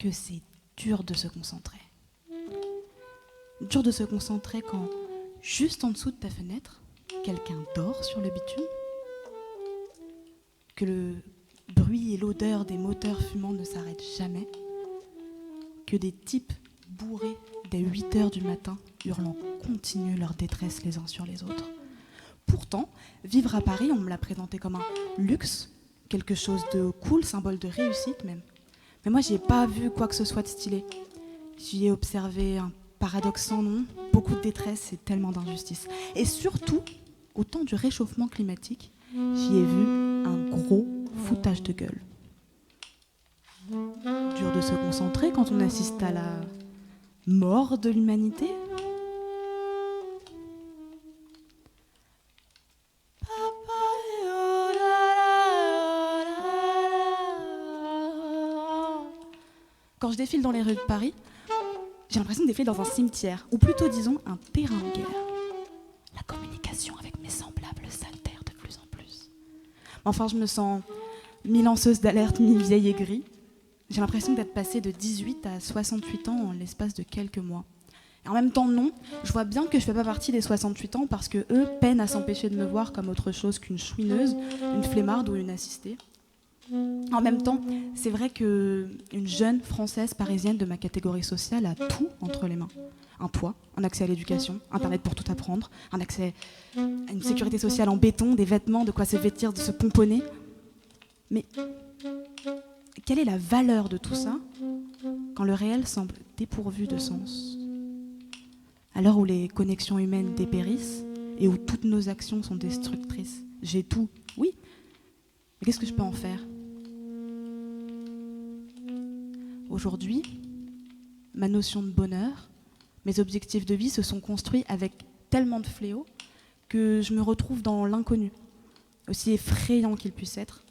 que c'est dur de se concentrer. Dur de se concentrer quand, juste en dessous de ta fenêtre, quelqu'un dort sur le bitume, que le bruit et l'odeur des moteurs fumants ne s'arrêtent jamais, que des types bourrés dès 8h du matin hurlent en continu leur détresse les uns sur les autres. Pourtant, vivre à Paris, on me l'a présenté comme un luxe, quelque chose de cool, symbole de réussite même. Mais moi, j'y ai pas vu quoi que ce soit de stylé. J'y ai observé un paradoxe sans nom, beaucoup de détresse et tellement d'injustice. Et surtout, au temps du réchauffement climatique, j'y ai vu un gros foutage de gueule. Dur de se concentrer quand on assiste à la mort de l'humanité. Quand je défile dans les rues de Paris, j'ai l'impression de défiler dans un cimetière, ou plutôt disons un terrain de guerre. La communication avec mes semblables s'altère de plus en plus. Enfin, je me sens mi-lanceuse d'alerte, mi-vieille aigrie. J'ai l'impression d'être passée de 18 à 68 ans en l'espace de quelques mois. Et en même temps, non, je vois bien que je ne fais pas partie des 68 ans parce que eux peinent à s'empêcher de me voir comme autre chose qu'une chouineuse, une flemmarde ou une assistée. En même temps, c'est vrai qu'une jeune Française parisienne de ma catégorie sociale a tout entre les mains. Un toit, un accès à l'éducation, Internet pour tout apprendre, un accès à une sécurité sociale en béton, des vêtements, de quoi se vêtir, de se pomponner. Mais quelle est la valeur de tout ça quand le réel semble dépourvu de sens ? À l'heure où les connexions humaines dépérissent et où toutes nos actions sont destructrices, j'ai tout, oui, mais qu'est-ce que je peux en faire ? Aujourd'hui, ma notion de bonheur, mes objectifs de vie se sont construits avec tellement de fléaux que je me retrouve dans l'inconnu, aussi effrayant qu'il puisse être,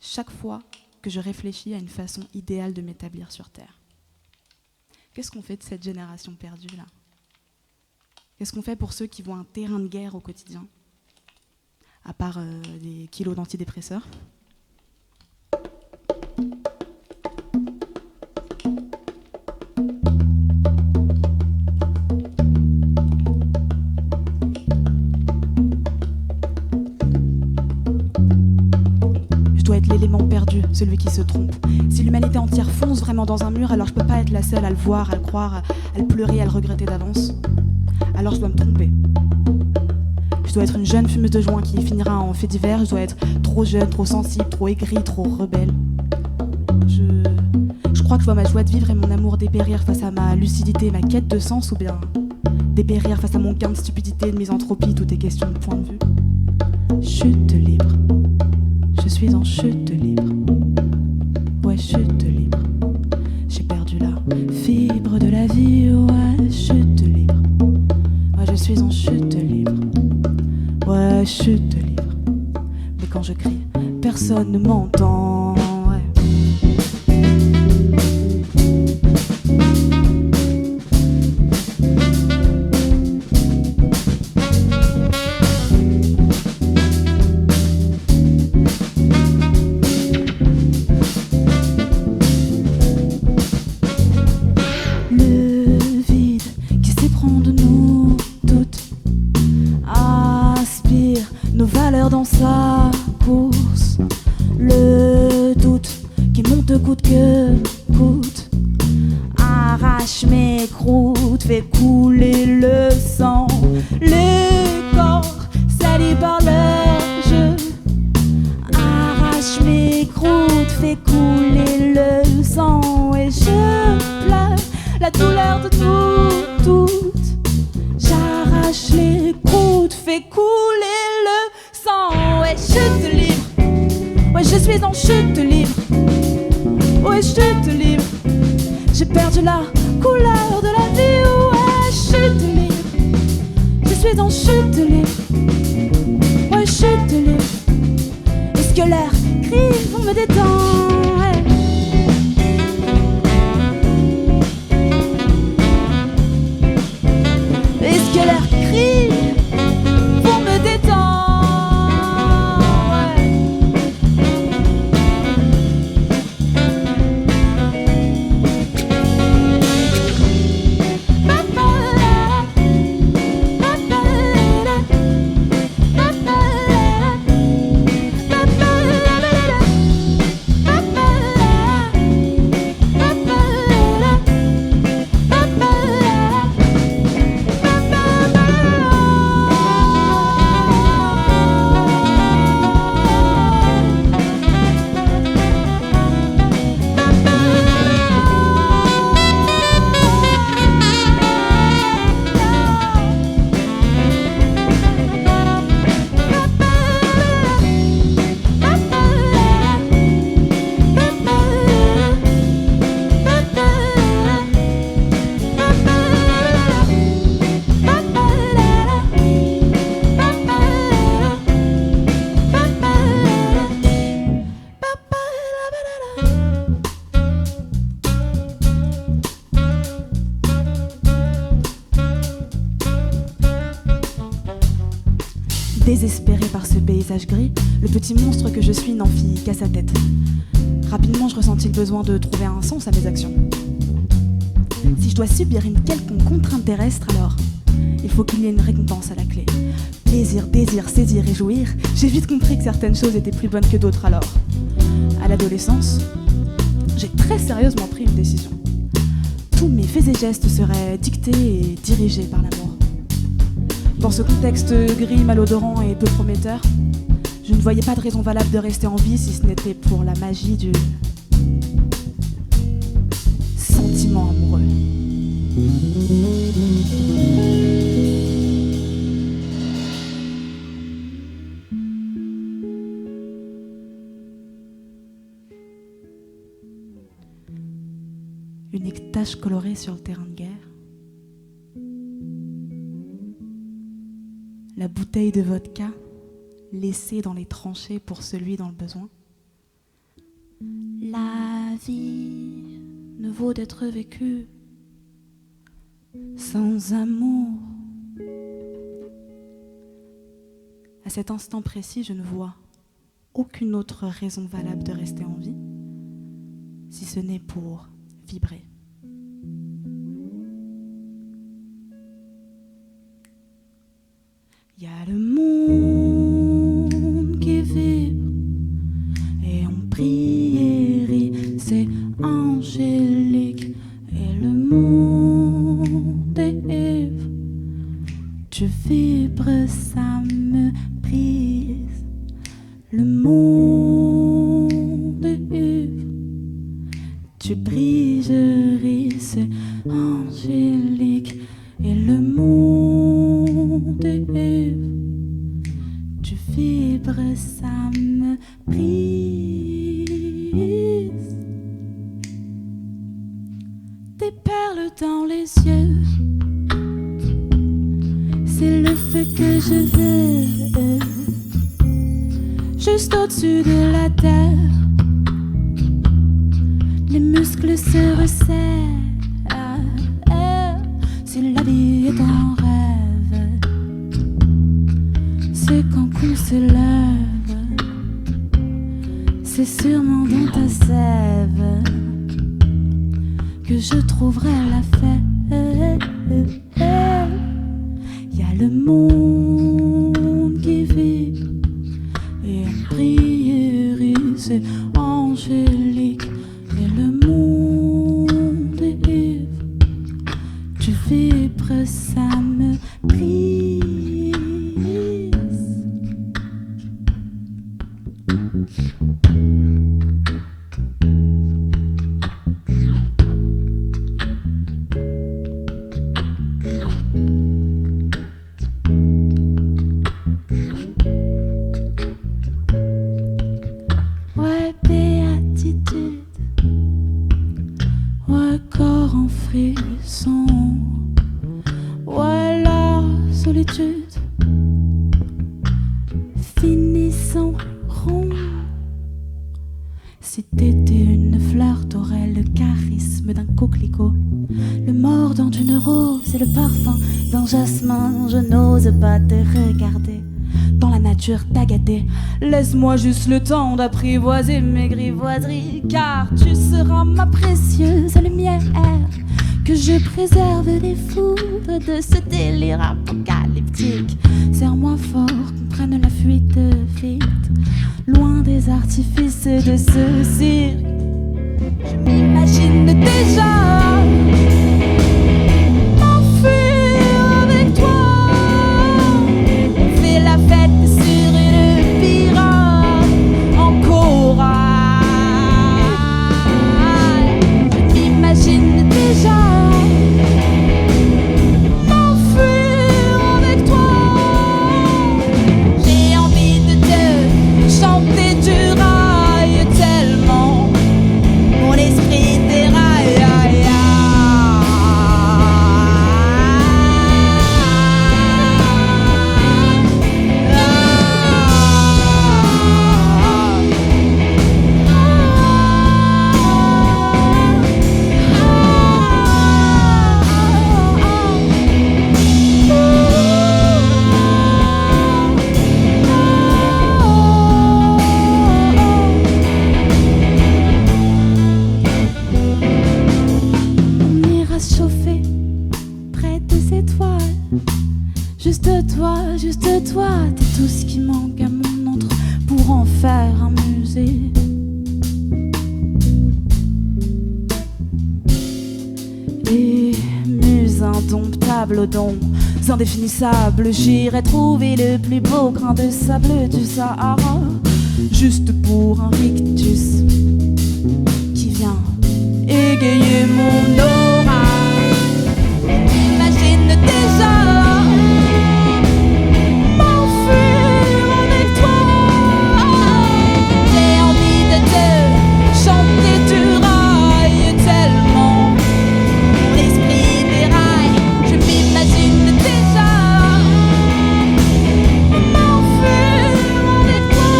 chaque fois que je réfléchis à une façon idéale de m'établir sur Terre. Qu'est-ce qu'on fait de cette génération perdue là ? Qu'est-ce qu'on fait pour ceux qui voient un terrain de guerre au quotidien ? À part des kilos d'antidépresseurs. Je dois être l'élément perdu, celui qui se trompe. Si l'humanité entière fonce vraiment dans un mur, alors je peux pas être la seule à le voir, à le croire, à le pleurer, à le regretter d'avance. Alors je dois me tromper. Je dois être une jeune fumeuse de joint qui finira en fait divers. Je dois être trop jeune, trop sensible, trop aigrie, trop rebelle. Je crois que je vois ma joie de vivre et mon amour dépérir face à ma lucidité, ma quête de sens, ou bien dépérir face à mon gain de stupidité, de misanthropie. Tout est question de point de vue. Chute libre. Je suis en chute libre. Ouais, chute libre. J'ai perdu la fibre de la vie. Ouais, chute libre. Ouais, je suis en chute libre. Ouais, chute libre. Mais quand je crie, personne ne m'entend. Ouais. Le vide qui s'éprend de nous toutes aspire nos valeurs dans sa course. Le doute qui monte coûte que coûte arrache mes croûtes, fait couler le sang. Les corps salis par le jeu arrache mes croûtes, fait couler le sang. Et je pleure la douleur de nous toutes. J'arrache les croûtes, fais couler le sang. Ouais, chute libre. Ouais, je suis en chute libre. Ouais, chute libre. J'ai perdu la couleur de la vie. Ouais, chute libre. Je suis en chute libre. Ouais, chute libre. Est-ce que l'air crie pour me détendre? Ouais. Est-ce que l'air crie pour me détendre? Ouais. Désespéré par ce paysage gris, le petit monstre que je suis n'en fit qu'à sa tête. Rapidement, je ressentis le besoin de trouver un sens à mes actions. Si je dois subir une quelconque contrainte terrestre, alors il faut qu'il y ait une récompense à la clé. Plaisir, désir, saisir et jouir, j'ai vite compris que certaines choses étaient plus bonnes que d'autres alors. À l'adolescence, j'ai très sérieusement pris une décision. Tous mes faits et gestes seraient dictés et dirigés par l'amour. Dans ce contexte gris, malodorant et peu prometteur, je ne voyais pas de raison valable de rester en vie si ce n'était pour la magie du sentiment amoureux. Unique tache colorée sur le terrain de guerre. La bouteille de vodka laissée dans les tranchées pour celui dans le besoin. La vie ne vaut d'être vécue sans amour. À cet instant précis, je ne vois aucune autre raison valable de rester en vie, si ce n'est pour vibrer. Il y a le monde qui vibre et on prie, c'est angélique et le monde est ivre. Tu vibres, ça me brise. Le monde est ivre. Tu brilles, je ris, c'est angélique et le monde est ivre. Tu vibres, ça me brise. Des perles dans les yeux, c'est le feu que je veux. Juste au-dessus de la terre, les muscles se resserrent. Si la vie est un rêve, c'est quand qu'on se lève. C'est sûrement dans ta sève que je trouverai la fête. Y a le monde qui vit et on prie, c'est angélique et le monde est ivre. Tu vibres, ça me brise. Ouais, béatitude, ouais, corps en frisson. Ouais, la solitude, finissons rond. Si t'étais une fleur, t'aurais le charisme d'un coquelicot, le mordant d'une rose et le parfum d'un jasmin. Je n'ose pas te regarder, dans la nature t'as gâté. Laisse-moi juste le temps d'apprivoiser mes grivoiseries, car tu seras ma précieuse lumière, que je préserve des foudres de ce délire apocalyptique. Serre-moi fort, qu'on prenne la fuite vite, loin des artifices de ce cirque. Je m'imagine déjà m'enfuir avec toi. On fait la fête sur une pirogue en corail. Je m'imagine déjà m'enfuir avec toi. J'ai envie de te chanter du rail tellement mon esprit déraille. Juste toi, t'es tout ce qui manque à mon entre pour en faire un musée. Et muse indomptable aux dons indéfinissables, j'irai trouver le plus beau grain de sable du Sahara, juste pour un rictus qui vient égayer mon aura. Imagine déjà m'enfuir avec toi. J'ai envie de te chanter du rail tellement mon esprit déraille. Je m'imagine déjà m'enfuir avec toi.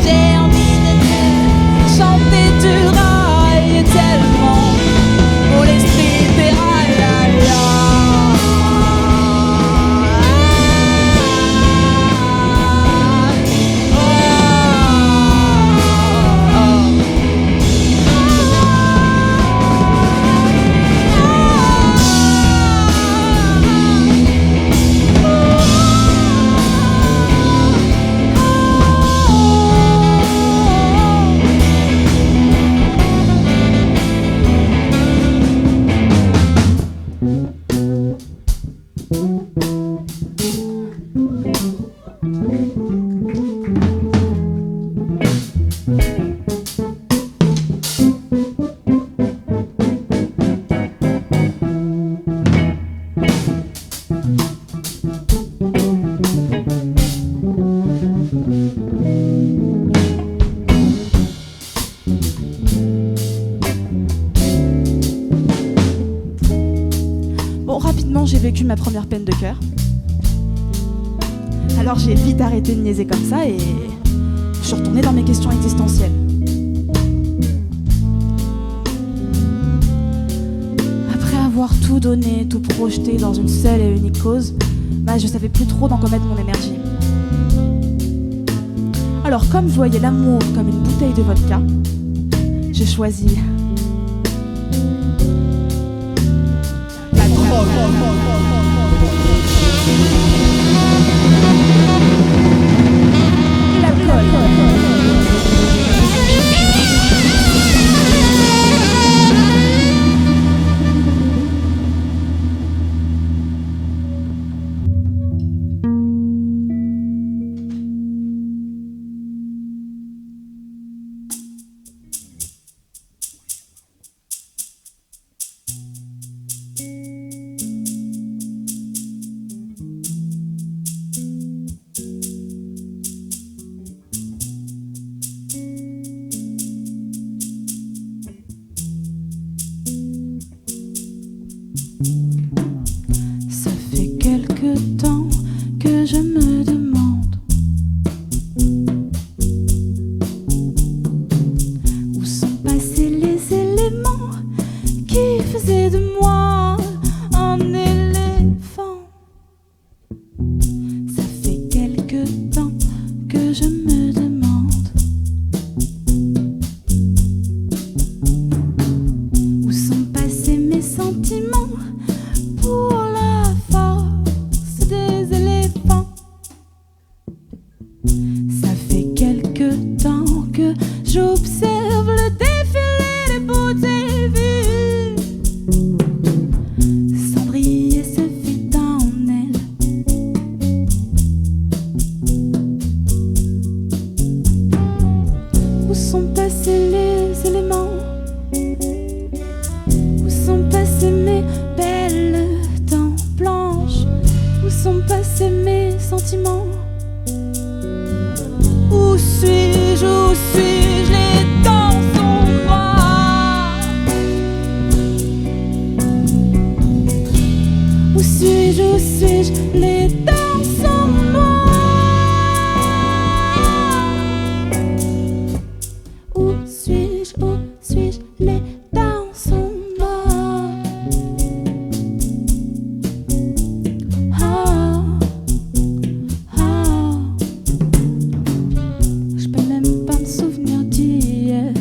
J'ai envie de te chanter du rail tellement mon esprit déraille. Bon, rapidement, j'ai vécu ma première peine de cœur. Alors j'ai vite arrêté de niaiser comme ça et je suis retournée dans mes questions existentielles. Après avoir tout donné, tout projeté dans une seule et unique cause, je savais plus trop dans quoi mettre mon énergie. Alors comme je voyais l'amour comme une bouteille de vodka, j'ai choisi la drogue. Ça fait quelque temps que je me demande où sont passés les éléments qui faisaient de moi un éléphant. Ça fait quelque temps que je me demande où sont passés mes sentiments pour la force des éléphants. Ça fait quelque temps que j'observe le défilé des beautés vues. Cendrier se vide en elle. Où sont passés les éléments? Où sont passées mes belles dents blanches? Où sont passés mes sentiments? Où suis-je? Où suis-je? Les dents sont noires. Où suis-je? Où suis-je? Les dents sont noires. Où suis-je? Où suis-je? Les dents sont noires. Ah, ah. Je peux même pas me souvenir d'hier.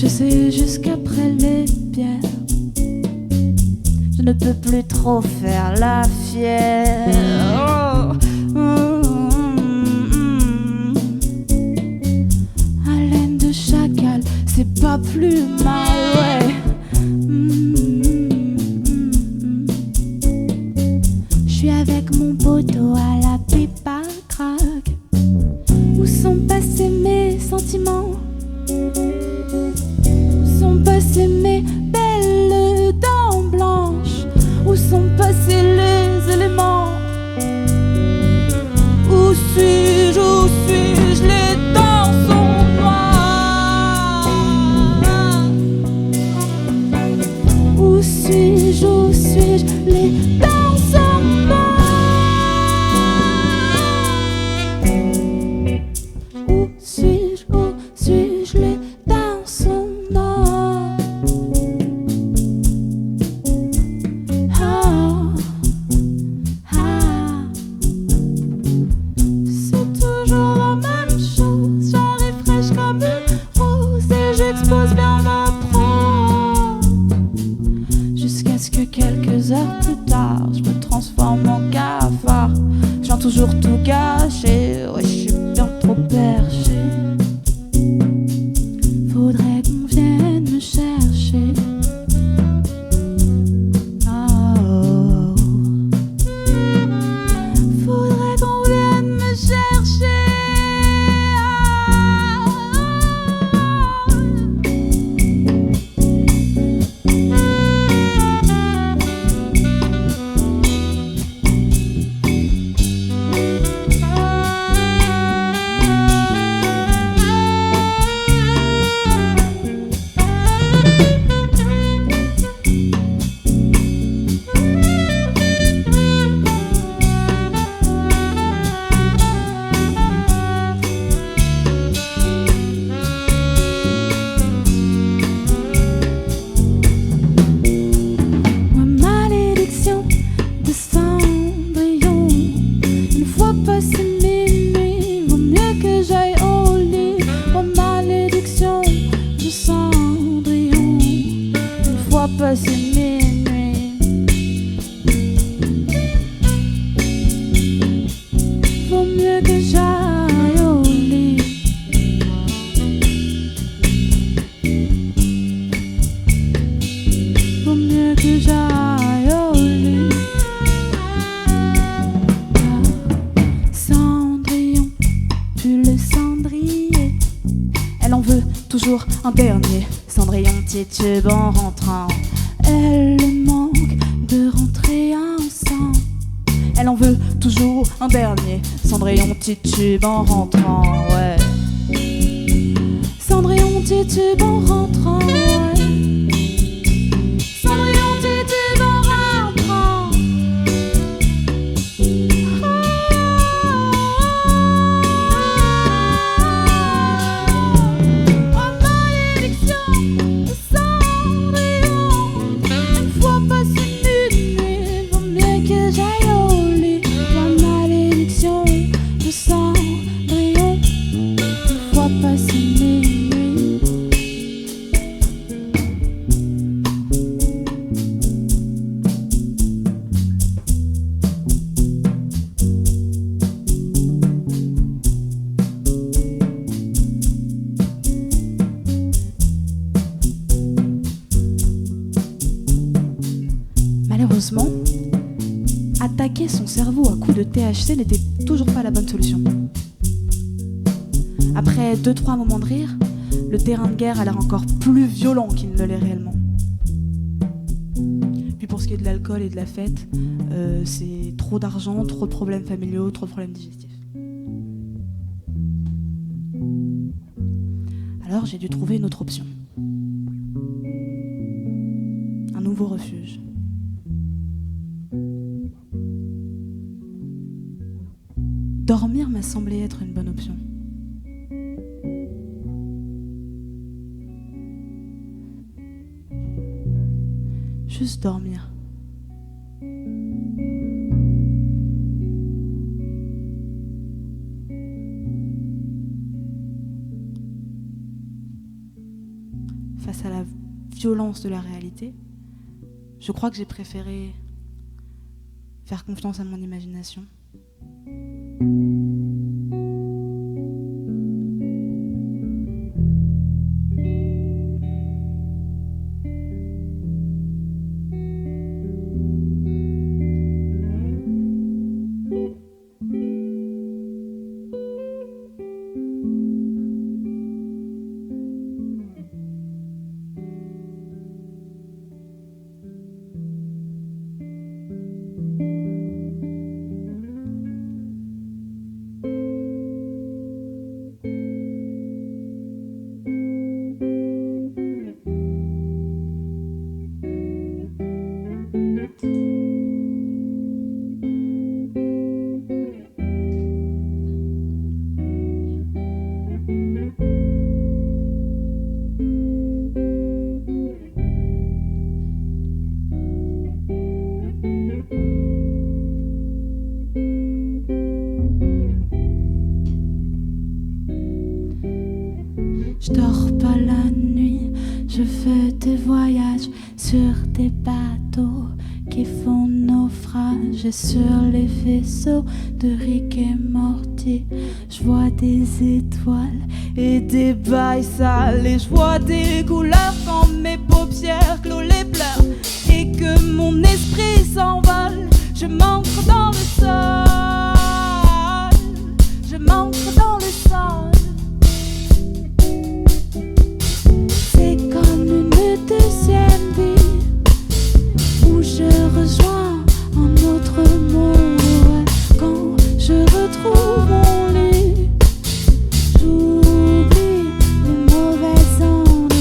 Je sais jusqu'après les pierres, je ne peux plus trop faire la fière. Haleine de chacal, c'est pas plus mal, ouais. Je suis avec mon poteau à la pipe à crack. Où sont passés mes sentiments? Où sont passées mes belles dents blanches? Où sont passés les éléments? Où suis-je? Où suis-je? Les dents sont noires. Où suis-je? Où suis-je? Les dents sont noires. Où suis-je? Où suis-je? Les dents sont noires. Ah, ah. C'est toujours la même chose. J'arrive fraîche comme une rose et j'expose bien ma proie. Jusqu'à ce que quelques heures plus tard, je me transforme en cafard. Je viens toujours tout gâcher. Ouais, je suis bien trop perché. Faudrait qu'on vienne me chercher. Oh. Faudrait qu'on vienne me chercher. Moi, malédiction de Cendrillon. Une fois passé minuit, vaut mieux que j'aille au lit. Moi, malédiction de Cendrillon. Une fois passé minuit, vaut mieux que j'aille au lit. Vaut mieux que j'aille au lit. Ah, Cendrillon, puis le cendrier. Elle en veut toujours un dernier. Cendrillon titube en rentrant. Elle manque de rentrer ensemble. Elle en veut toujours un dernier. Cendrillon titube en rentrant, ouais. Cendrillon titube en rentrant, ouais. Cendrillon titube en rentrant. Oh, malédiction de Cendrillon. Une fois passé minuit, vaut mieux que j'aille au lit. Oh, malédiction de Cendrillon. Une fois passé minuit. Malheureusement, attaquer son cerveau à coups de THC n'était toujours pas la bonne solution. Après 2-3 moments de rire, le terrain de guerre a l'air encore plus violent qu'il ne l'est réellement. Puis pour ce qui est de l'alcool et de la fête, c'est trop d'argent, trop de problèmes familiaux, trop de problèmes digestifs. Alors j'ai dû trouver une autre option. Un nouveau refuge. Dormir m'a semblé être une bonne option. Juste dormir. face à la violence de la réalité, je crois que j'ai préféré faire confiance à mon imagination. Je dors pas la nuit, je fais des voyages sur des bateaux qui font naufrage. Et sur les vaisseaux de Rick et Morty, je vois des étoiles et des bails sales. Et je vois des couleurs quand mes paupières clôt les pleurs et que mon esprit s'envole. Je m'ancre dans le sol, je m'ancre dans le sol. C'est comme une deuxième vie où je rejoins un autre monde. Quand je retrouve mon lit, j'oublie les mauvaises ondes.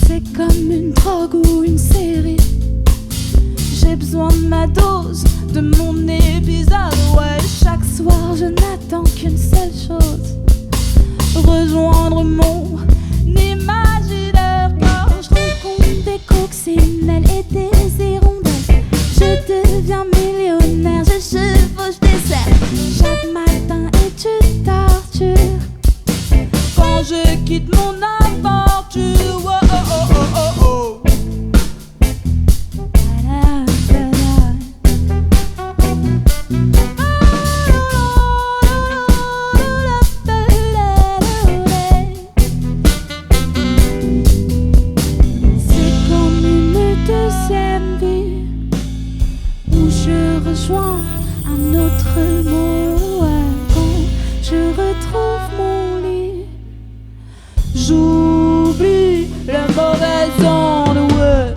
C'est comme une drogue ou une série. J'ai besoin de ma dose, de mon épisode. Ouais, chaque soir je n'attends qu'une seule chose: rejoindre mon imaginaire. Quand je rencontre des coccinelles et des hirondelles, je deviens millionnaire, je chevauche des cerfs. Chaque matin est une torture quand je quitte mon aventure. Oh, oh, oh, oh, oh, oh. C'est comme une deuxième vie où je rejoins un autre monde. Quand je retrouve mon lit, j'oublie les mauvaises ondes. Ouais.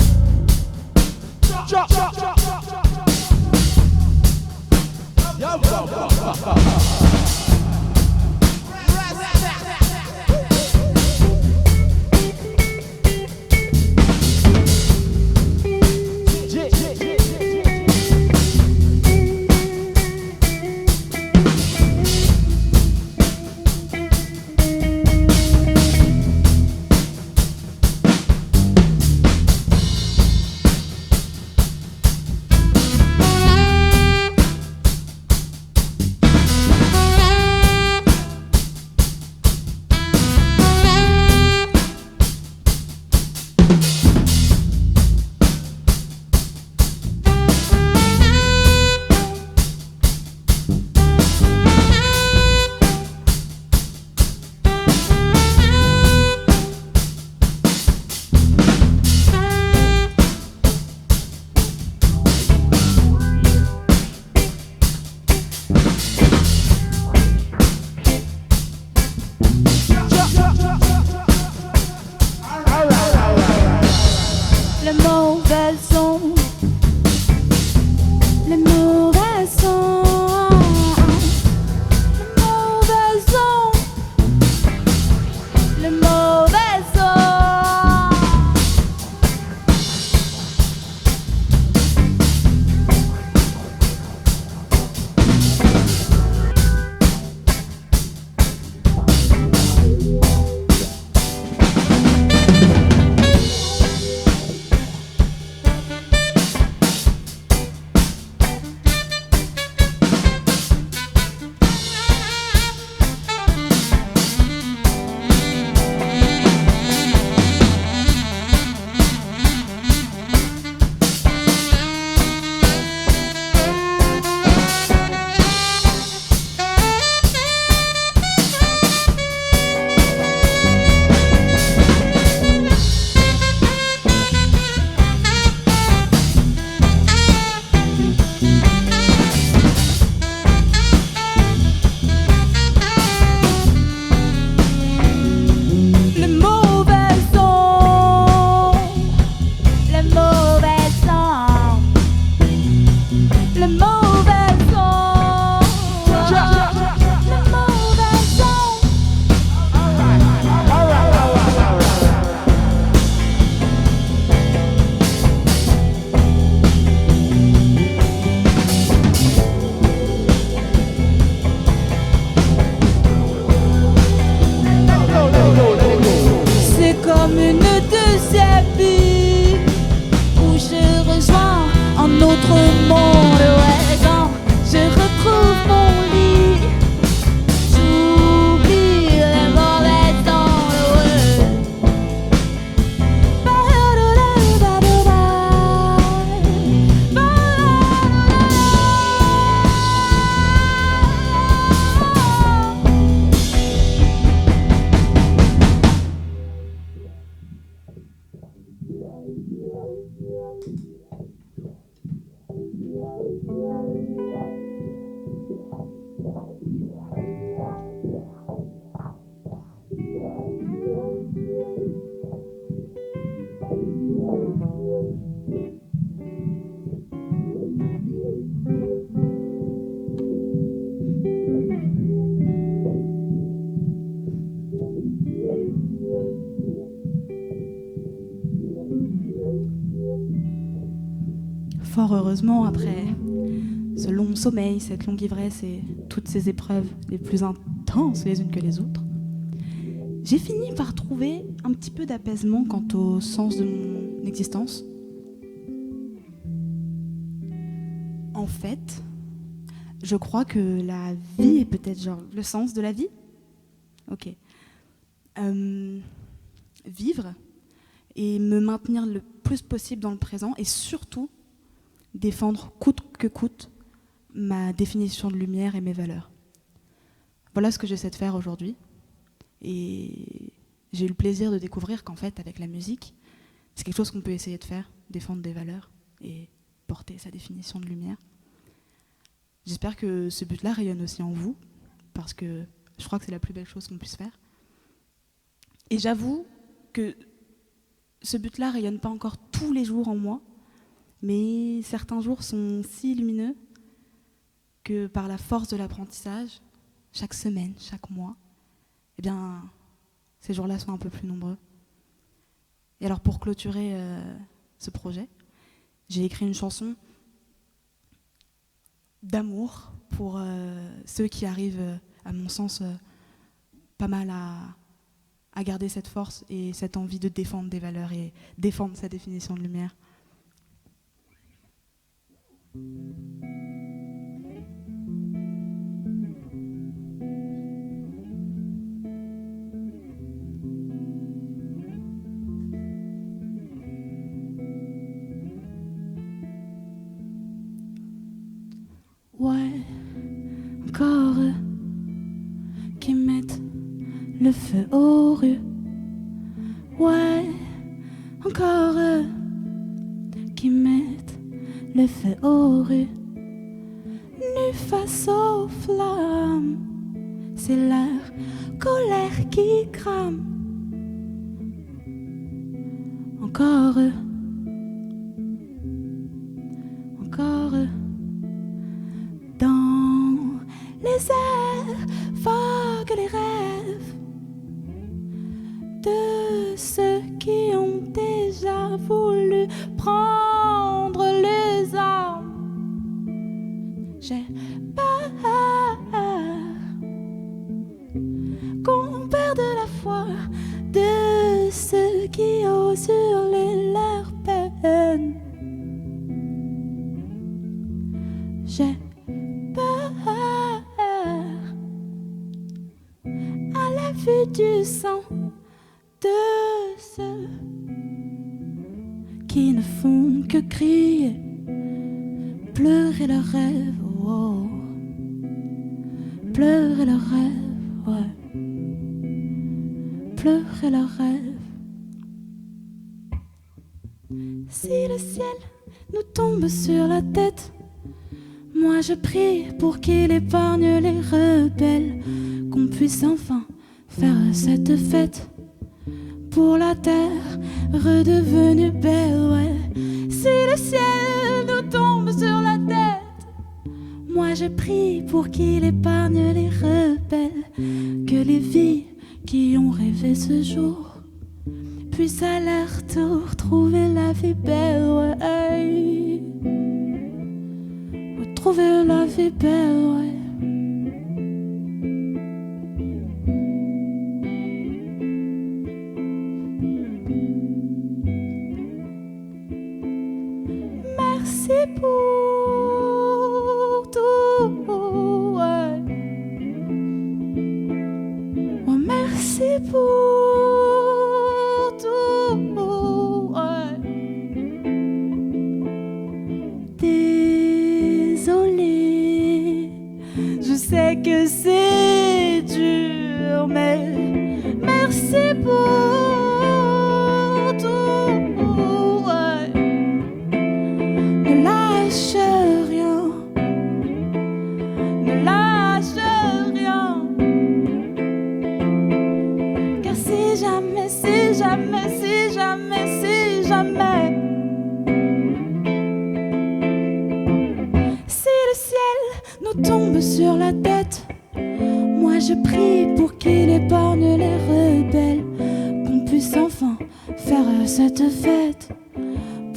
fort heureusement, après ce long sommeil, cette longue ivresse et toutes ces épreuves les plus intenses les unes que les autres, j'ai fini par trouver un petit peu d'apaisement quant au sens de mon existence. En fait, je crois que la vie est peut-être genre le sens de la vie. Ok. Vivre et me maintenir le plus possible dans le présent et surtout défendre coûte que coûte ma définition de lumière et mes valeurs. Voilà ce que j'essaie de faire aujourd'hui. Et j'ai eu le plaisir de découvrir qu'en fait, avec la musique, c'est quelque chose qu'on peut essayer de faire, défendre des valeurs et porter sa définition de lumière. J'espère que ce but-là rayonne aussi en vous, parce que je crois que c'est la plus belle chose qu'on puisse faire. Et j'avoue que ce but-là rayonne pas encore tous les jours en moi, mais certains jours sont si lumineux que par la force de l'apprentissage, chaque semaine, chaque mois, eh bien, ces jours-là sont un peu plus nombreux. Et alors, pour clôturer ce projet, j'ai écrit une chanson d'amour pour ceux qui arrivent, à mon sens, pas mal à garder cette force et cette envie de défendre des valeurs et défendre sa définition de lumière. Ouais, encore eux qui mettent le feu aux rues. Ouais, encore eux qui mettent le feu aux rues. Nus face aux flammes, c'est leur colère qui crame. Encore eux, encore eux. Dans les airs vagues les rêves de ceux qui ont déjà voulu prendre les armes. J'ai peur qu'on perde la foi de ceux qui osent hurler leur peine. J'ai peur à la vue du sang de ceux qui ne font que crier, pleurer leurs rêves, oh. Pleurer leurs rêves, ouais. Pleurer leurs rêves. Si le ciel nous tombe sur la tête, moi je prie pour qu'il épargne les rebelles, qu'on puisse enfin faire cette fête pour la terre redevenue belle, ouais. Si le ciel nous tombe sur la tête, moi je prie pour qu'il épargne les rebelles, que les vies qui ont rêvé ce jour puissent à leur tour trouver la vie belle, ouais. Trouver la vie belle, ouais. Merci pour tout, ouais. Ouais, merci pour tout, ouais. Désolée, je sais que c'est dur, mais merci pour tout, ouais. Ne lâche rien, ne lâche rien, car si jamais, si jamais, si jamais, si jamais, si le ciel nous tombe sur la tête, moi je prie pour qu'il épargne les rebelles, qu'on puisse enfin faire cette fête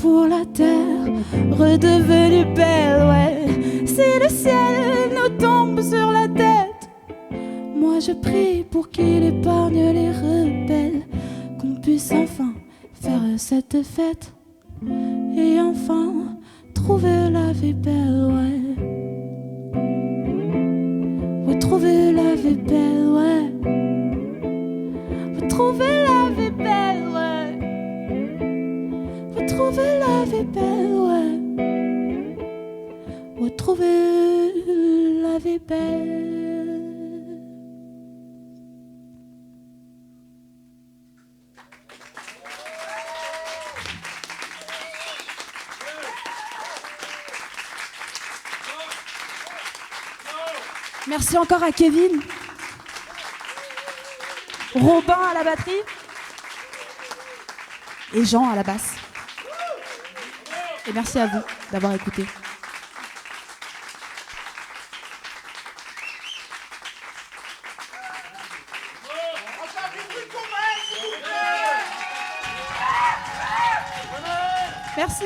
pour la terre, redevenue belle, ouais. Si le ciel nous tombe sur la tête, moi je prie pour qu'il épargne les rebelles, qu'on puisse enfin faire cette fête et enfin trouver la vie belle, ouais. Ouais, trouver la vie belle, ouais. Ouais, trouver la vie belle, ouais. Ouais, trouver la vie belle, ouais. Ouais, trouver la vie belle. Merci encore à Kevin, Robin à la batterie et Jean à la basse. Et merci à vous d'avoir écouté. Merci.